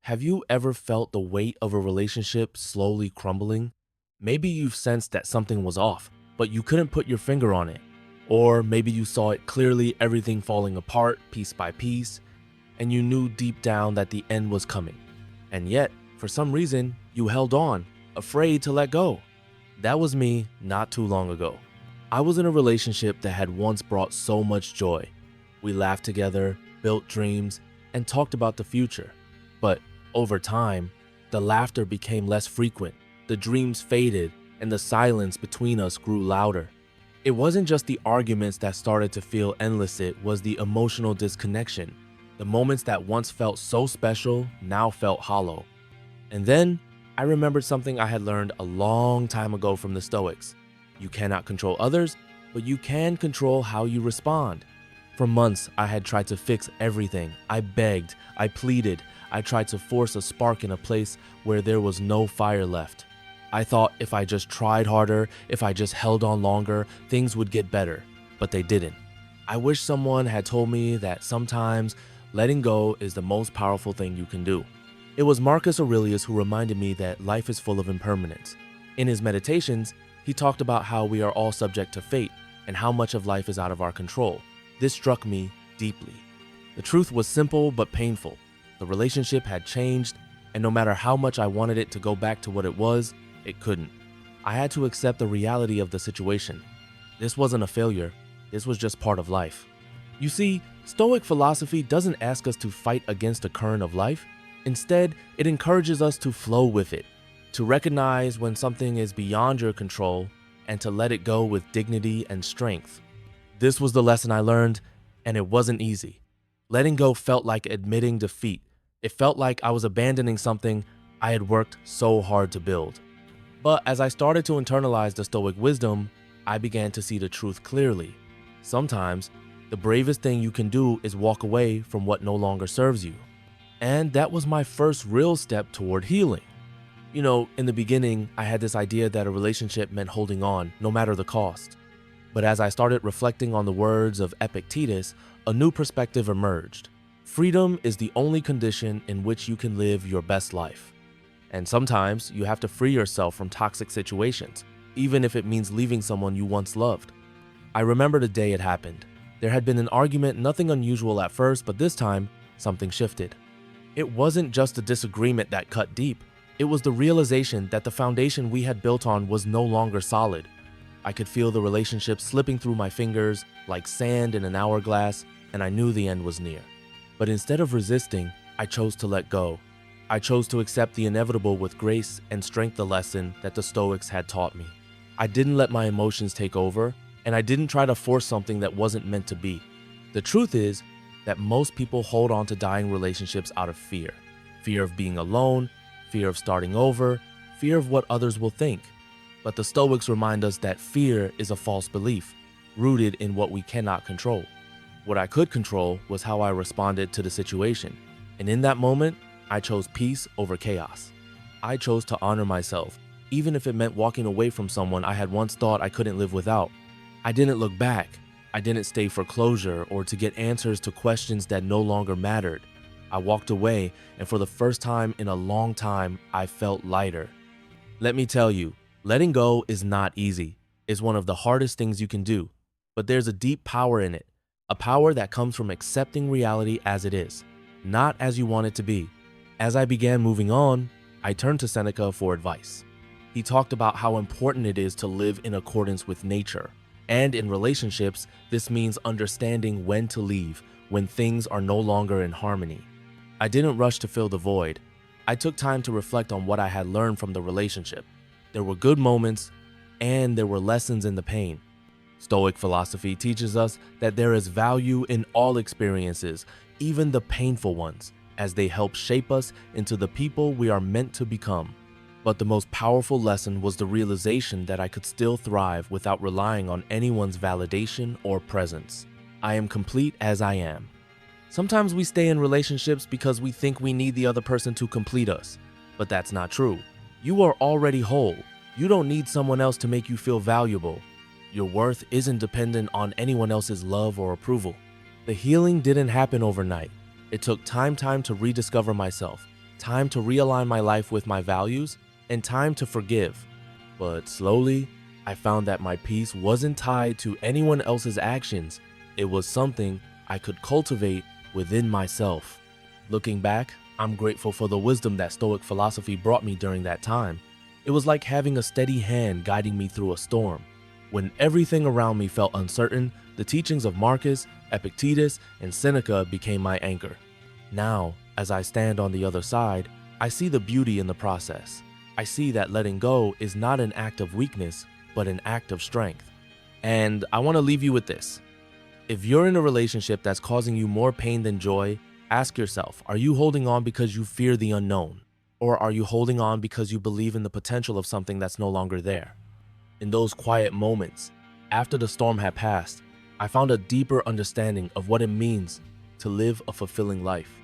Have you ever felt the weight of a relationship slowly crumbling? Maybe you've sensed that something was off, but you couldn't put your finger on it. Or maybe you saw it clearly, everything falling apart piece by piece, and you knew deep down that the end was coming. And yet, for some reason, you held on, afraid to let go. That was me not too long ago. I was in a relationship that had once brought so much joy. We laughed together, built dreams, and talked about the future. But over time, the laughter became less frequent, the dreams faded, and the silence between us grew louder. It wasn't just the arguments that started to feel endless, it was the emotional disconnection. The moments that once felt so special now felt hollow. And then I remembered something I had learned a long time ago from the Stoics. You cannot control others, but you can control how you respond. For months, I had tried to fix everything. I begged, I pleaded, I tried to force a spark in a place where there was no fire left. I thought if I just tried harder, if I just held on longer, things would get better, but they didn't. I wish someone had told me that sometimes letting go is the most powerful thing you can do. It was Marcus Aurelius who reminded me that life is full of impermanence. In his meditations, he talked about how we are all subject to fate and how much of life is out of our control. This struck me deeply. The truth was simple but painful. The relationship had changed, and no matter how much I wanted it to go back to what it was, it couldn't. I had to accept the reality of the situation. This wasn't a failure, this was just part of life. You see, Stoic philosophy doesn't ask us to fight against the current of life. Instead, it encourages us to flow with it, to recognize when something is beyond your control, and to let it go with dignity and strength. This was the lesson I learned, and it wasn't easy. Letting go felt like admitting defeat. It felt like I was abandoning something I had worked so hard to build. But as I started to internalize the Stoic wisdom, I began to see the truth clearly. Sometimes, the bravest thing you can do is walk away from what no longer serves you. And that was my first real step toward healing. You know, in the beginning, I had this idea that a relationship meant holding on, no matter the cost. But as I started reflecting on the words of Epictetus, a new perspective emerged. Freedom is the only condition in which you can live your best life. And sometimes you have to free yourself from toxic situations, even if it means leaving someone you once loved. I remember the day it happened. There had been an argument, nothing unusual at first, but this time, something shifted. It wasn't just a disagreement that cut deep. It was the realization that the foundation we had built on was no longer solid. I could feel the relationship slipping through my fingers like sand in an hourglass, and I knew the end was near. But instead of resisting, I chose to let go. I chose to accept the inevitable with grace and strength, the lesson that the Stoics had taught me. I didn't let my emotions take over, and I didn't try to force something that wasn't meant to be. The truth is that most people hold on to dying relationships out of fear. Fear of being alone, fear of starting over, fear of what others will think. But the Stoics remind us that fear is a false belief, rooted in what we cannot control. What I could control was how I responded to the situation. And in that moment, I chose peace over chaos. I chose to honor myself, even if it meant walking away from someone I had once thought I couldn't live without. I didn't look back. I didn't stay for closure or to get answers to questions that no longer mattered. I walked away, and for the first time in a long time, I felt lighter. Let me tell you, letting go is not easy. It's one of the hardest things you can do, but there's a deep power in it, a power that comes from accepting reality as it is, not as you want it to be. As I began moving on, I turned to Seneca for advice. He talked about how important it is to live in accordance with nature. And in relationships, this means understanding when to leave, when things are no longer in harmony. I didn't rush to fill the void. I took time to reflect on what I had learned from the relationship. There were good moments, and there were lessons in the pain. Stoic philosophy teaches us that there is value in all experiences, even the painful ones, as they help shape us into the people we are meant to become. But the most powerful lesson was the realization that I could still thrive without relying on anyone's validation or presence. I am complete as I am. Sometimes we stay in relationships because we think we need the other person to complete us, but that's not true. You are already whole. You don't need someone else to make you feel valuable. Your worth isn't dependent on anyone else's love or approval. The healing didn't happen overnight. It took time to rediscover myself, time to realign my life with my values, and time to forgive. But slowly, I found that my peace wasn't tied to anyone else's actions. It was something I could cultivate within myself. Looking back, I'm grateful for the wisdom that Stoic philosophy brought me during that time. It was like having a steady hand guiding me through a storm. When everything around me felt uncertain, the teachings of Marcus, Epictetus, and Seneca became my anchor. Now, as I stand on the other side, I see the beauty in the process. I see that letting go is not an act of weakness, but an act of strength. And I want to leave you with this. If you're in a relationship that's causing you more pain than joy, ask yourself, are you holding on because you fear the unknown? Or are you holding on because you believe in the potential of something that's no longer there? In those quiet moments, after the storm had passed, I found a deeper understanding of what it means to live a fulfilling life.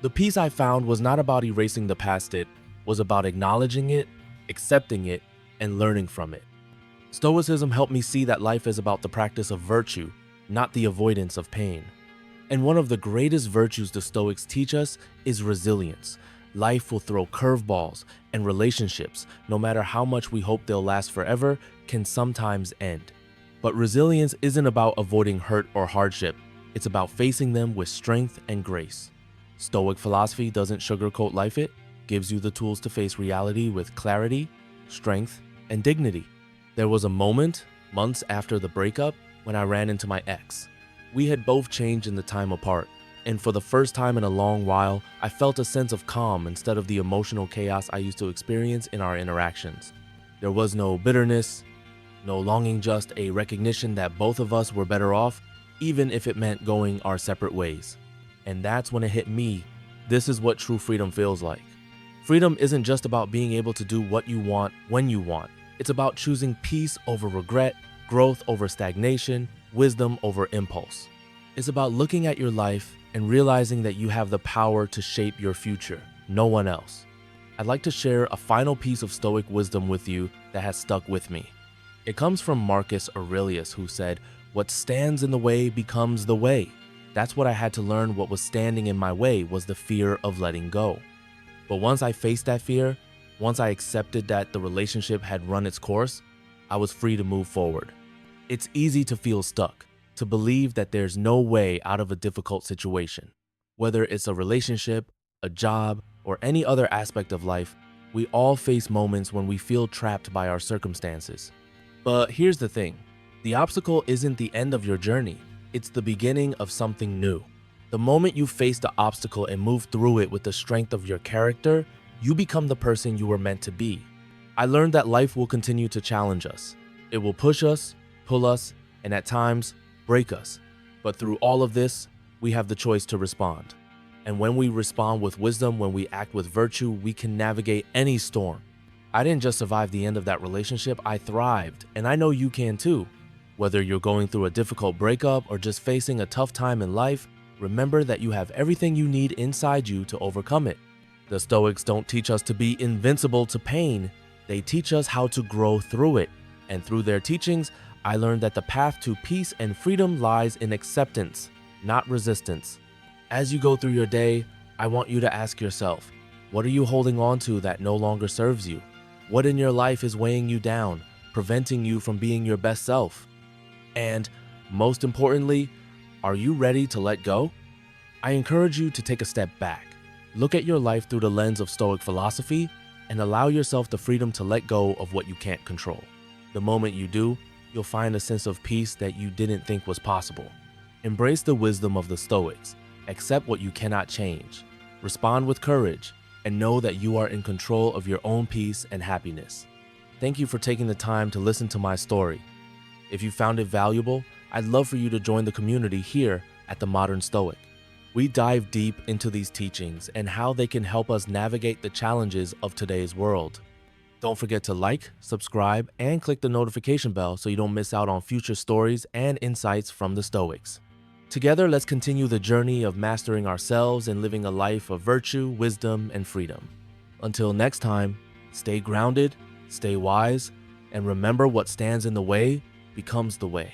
The peace I found was not about erasing the past, it was about acknowledging it, accepting it, and learning from it. Stoicism helped me see that life is about the practice of virtue, not the avoidance of pain. And one of the greatest virtues the Stoics teach us is resilience. Life will throw curveballs, and relationships, no matter how much we hope they'll last forever, can sometimes end. But resilience isn't about avoiding hurt or hardship. It's about facing them with strength and grace. Stoic philosophy doesn't sugarcoat life, it gives you the tools to face reality with clarity, strength, and dignity. There was a moment, months after the breakup, when I ran into my ex. We had both changed in the time apart, and for the first time in a long while, I felt a sense of calm instead of the emotional chaos I used to experience in our interactions. There was no bitterness, no longing, just a recognition that both of us were better off, even if it meant going our separate ways. And that's when it hit me. This is what true freedom feels like. Freedom isn't just about being able to do what you want when you want. It's about choosing peace over regret, growth over stagnation, wisdom over impulse. It's about looking at your life and realizing that you have the power to shape your future, no one else. I'd like to share a final piece of Stoic wisdom with you that has stuck with me. It comes from Marcus Aurelius, who said, "What stands in the way becomes the way." That's what I had to learn. What was standing in my way was the fear of letting go. But once I faced that fear, once I accepted that the relationship had run its course, I was free to move forward. It's easy to feel stuck, to believe that there's no way out of a difficult situation. Whether it's a relationship, a job, or any other aspect of life, we all face moments when we feel trapped by our circumstances. But here's the thing, the obstacle isn't the end of your journey, it's the beginning of something new. The moment you face the obstacle and move through it with the strength of your character, you become the person you were meant to be. I learned that life will continue to challenge us. It will push us, pull us, and at times, break us. But through all of this, we have the choice to respond. And when we respond with wisdom, when we act with virtue, we can navigate any storm. I didn't just survive the end of that relationship, I thrived, and I know you can too. Whether you're going through a difficult breakup or just facing a tough time in life, remember that you have everything you need inside you to overcome it. The Stoics don't teach us to be invincible to pain, they teach us how to grow through it. And through their teachings, I learned that the path to peace and freedom lies in acceptance, not resistance. As you go through your day, I want you to ask yourself, what are you holding on to that no longer serves you? What in your life is weighing you down, preventing you from being your best self? And most importantly, are you ready to let go? I encourage you to take a step back. Look at your life through the lens of Stoic philosophy and allow yourself the freedom to let go of what you can't control. The moment you do, you'll find a sense of peace that you didn't think was possible. Embrace the wisdom of the Stoics. Accept what you cannot change. Respond with courage and know that you are in control of your own peace and happiness. Thank you for taking the time to listen to my story. If you found it valuable, I'd love for you to join the community here at The Modern Stoic. We dive deep into these teachings and how they can help us navigate the challenges of today's world. Don't forget to like, subscribe, and click the notification bell so you don't miss out on future stories and insights from the Stoics. Together, let's continue the journey of mastering ourselves and living a life of virtue, wisdom, and freedom. Until next time, stay grounded, stay wise, and remember what stands in the way becomes the way.